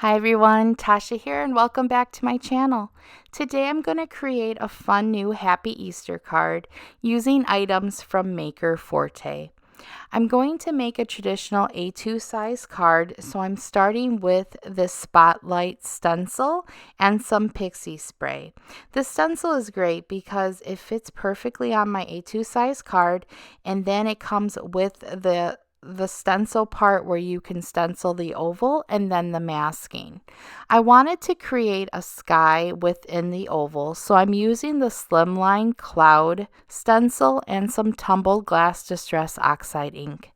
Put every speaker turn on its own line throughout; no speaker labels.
Hi everyone, Tasha here and welcome back to my channel. Today I'm going to create a fun new Happy Easter card using items from Maker Forte. I'm going to make a traditional A2 size card, so I'm starting with this Spotlight stencil and some Pixie spray. This stencil is great because it fits perfectly on my A2 size card, and then it comes with the stencil part where you can stencil the oval and then the masking. I wanted to create a sky within the oval, so I'm using the Slimline cloud stencil and some tumbled glass distress oxide ink.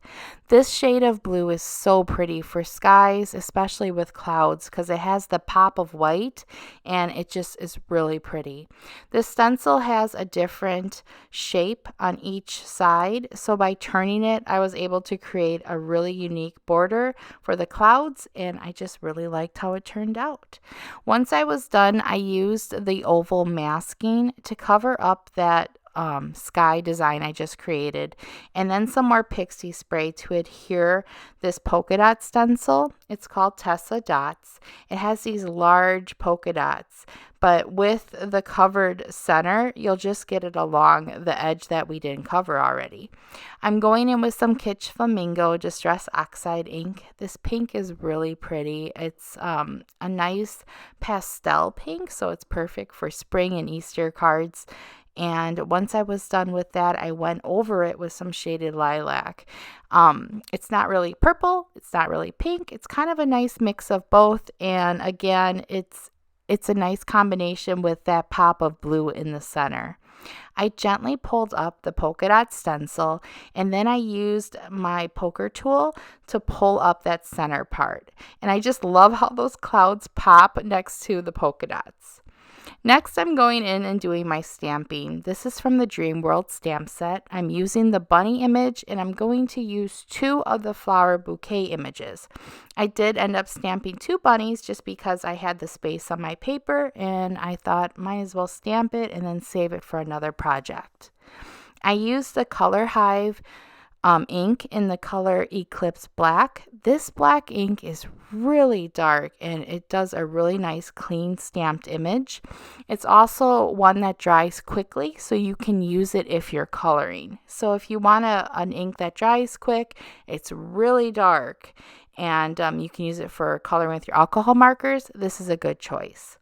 This shade of blue is so pretty for skies, especially with clouds, because it has the pop of white and it just is really pretty. This stencil has a different shape on each side, so by turning it I was able to create a really unique border for the clouds, and I just really liked how it turned out. Once I was done, I used the oval masking to cover up that sky design I just created, and then some more Pixie spray to adhere this polka dot stencil. It's called Tessa dots. It has these large polka dots, but with the covered center you'll just get it along the edge that we didn't cover already. I'm going in with some Kitsch Flamingo Distress Oxide ink. This pink is really pretty. It's a nice pastel pink, so it's perfect for spring and Easter cards. And once I was done with that, I went over it with some shaded lilac. It's not really purple, it's not really pink, it's kind of a nice mix of both, and again, it's a nice combination with that pop of blue in the center. I gently pulled up the polka dot stencil, and then I used my poker tool to pull up that center part. And I just love how those clouds pop next to the polka dots. Next, I'm going in and doing my stamping. This is from the Dream World stamp set. I'm using the bunny image, and I'm going to use 2 of the flower bouquet images. I did end up stamping 2 bunnies just because I had the space on my paper, and I thought might as well stamp it and then save it for another project. I used the color Hive ink in the color Eclipse black. This black ink is really dark and it does a really nice clean stamped image. It's also one that dries quickly, so you can use it if you're coloring. So if you want an ink that dries quick, it's really dark, and you can use it for coloring with your alcohol markers, this is a good choice.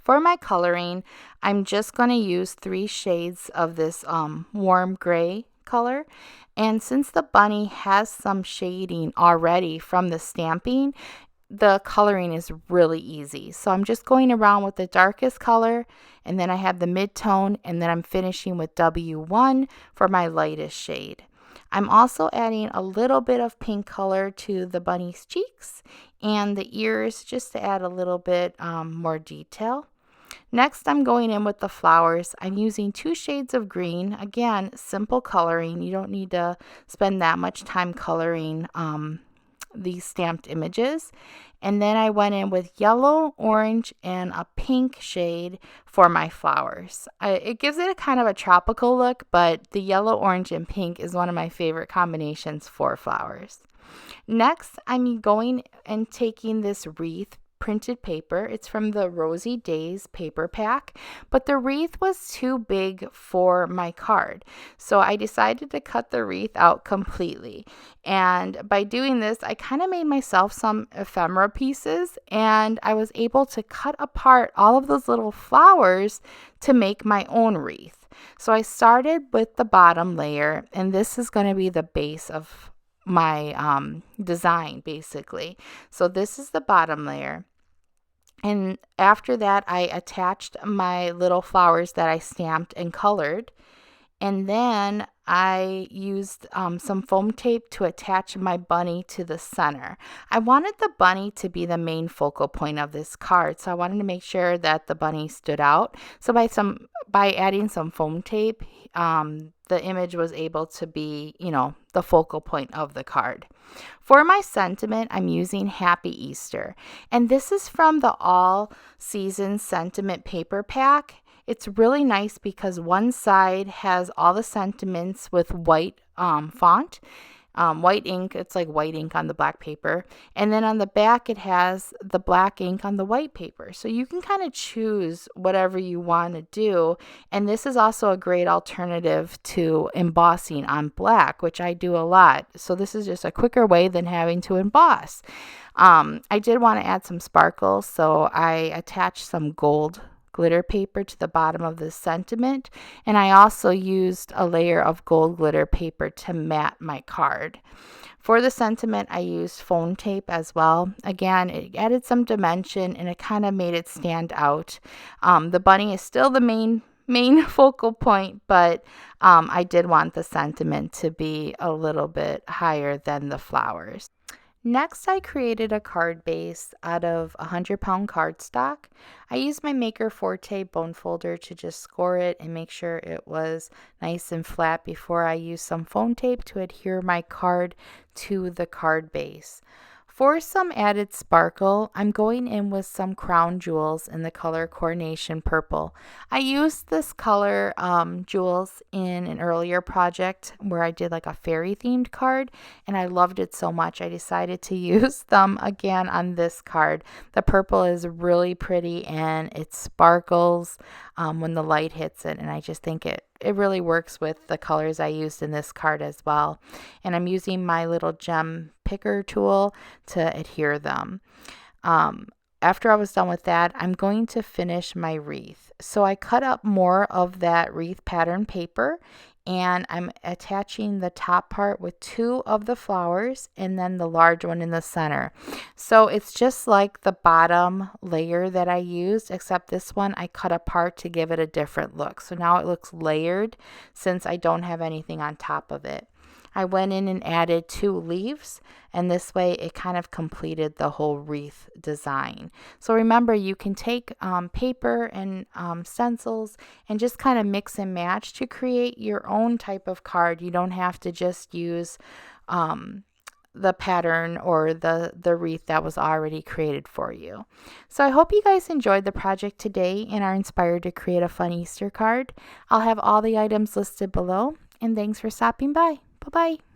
For my coloring, I'm just going to use 3 shades of this warm gray color, and since the bunny has some shading already from the stamping, the coloring is really easy. So I'm just going around with the darkest color, and then I have the mid-tone, and then I'm finishing with W1 for my lightest shade. I'm also adding a little bit of pink color to the bunny's cheeks and the ears just to add a little bit more detail. Next, I'm going in with the flowers. I'm using 2 shades of green. Again, simple coloring. You don't need to spend that much time coloring these stamped images. And then I went in with yellow, orange, and a pink shade for my flowers. It gives it a kind of a tropical look, but the yellow, orange, and pink is one of my favorite combinations for flowers. Next, I'm going and taking this wreath printed paper. It's from the Rosey Days paper pack, but the wreath was too big for my card, so I decided to cut the wreath out completely. And by doing this, I kind of made myself some ephemera pieces, and I was able to cut apart all of those little flowers to make my own wreath. So I started with the bottom layer, and this is going to be the base of my design basically. So this is the bottom layer, and after that I attached my little flowers that I stamped and colored, and then I used some foam tape to attach my bunny to the center. I wanted the bunny to be the main focal point of this card, so I wanted to make sure that the bunny stood out. So by adding some foam tape, the image was able to be, the focal point of the card. For my sentiment, I'm using Happy Easter, and this is from the All Season Sentiment paper pack. It's really nice because one side has all the sentiments with white font, white ink. It's like white ink on the black paper. And then on the back, it has the black ink on the white paper. So you can kind of choose whatever you want to do. And this is also a great alternative to embossing on black, which I do a lot. So this is just a quicker way than having to emboss. I did want to add some sparkles, so I attached some gold glitter paper to the bottom of the sentiment, and I also used a layer of gold glitter paper to mat my card. For the sentiment, I used foam tape as well. Again, it added some dimension and it kind of made it stand out. The bunny is still the main focal point, but I did want the sentiment to be a little bit higher than the flowers. Next, I created a card base out of 100-pound cardstock. I used my Maker Forte bone folder to just score it and make sure it was nice and flat before I used some foam tape to adhere my card to the card base. For some added sparkle, I'm going in with some crown jewels in the color Coronation Purple. I used this color jewels in an earlier project where I did like a fairy themed card, and I loved it so much I decided to use them again on this card. The purple is really pretty and it sparkles when the light hits it, and I just think it really works with the colors I used in this card as well. And I'm using my little gem picker tool to adhere them. After I was done with that, I'm going to finish my wreath. So I cut up more of that wreath pattern paper, and I'm attaching the top part with 2 of the flowers and then the large one in the center. So it's just like the bottom layer that I used, except this one I cut apart to give it a different look. So now it looks layered since I don't have anything on top of it. I went in and added 2 leaves, and this way it kind of completed the whole wreath design. So remember, you can take paper and stencils and just kind of mix and match to create your own type of card. You don't have to just use the pattern or the wreath that was already created for you. So I hope you guys enjoyed the project today and are inspired to create a fun Easter card. I'll have all the items listed below, and thanks for stopping by. Bye-bye.